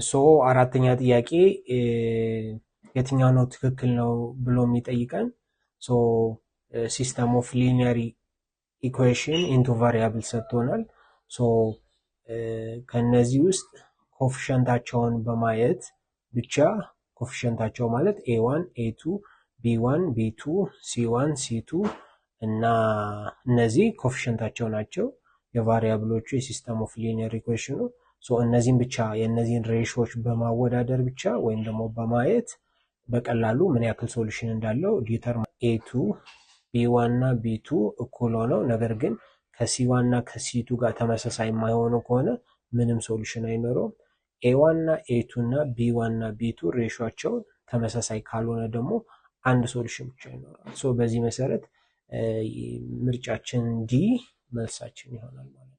ሶ አራተኛ ጥያቄ የትኛው ነው ትክክል ነው ብሎ የሚጠይቀን ሶ ሲስተም ኦፍ ሊኒየር ኢኩዌሽን ኢንቱ ቫሪያብል ሰጥቶናል። ሶ ከነዚህ ውስጥ ኮፊሸንታቸውን በማየት ብቻ ኮፊሸንታቸው ማለት a1 a2 b1 b2 c1 c2 እና እነዚህ ኮፊሸንታቸው ናቸው የቫሪያብሎቹ የሲስተም ኦፍ ሊኒየር ኢኩዌሽኑ። ሶ እነዚህን ብቻ የእነዚህን ሬሾች በማወዳደር ብቻ ወይም ደግሞ በማየት በቀላሉ ምን ያክል ሶሉሽን እንዳለው ዲተርማይን a2 b1 እና b2 እኩል ሆነው ነገር ግን ከc1 እና ከc2 ጋር ተመሳሳይ የማይሆኑ ከሆነ ምንም ሶሉሽን አይኖረውም። a1 እና a2 እና b1 እና b2 ሬሾቸው ተመሳሳይ ካልሆነ ደግሞ አንድ ሶሉሽን ብቻ ይኖራል። ሶ በዚህ መሰረት ምርጫችን ዲ መልሳችን ይሆናል ማለት ነው።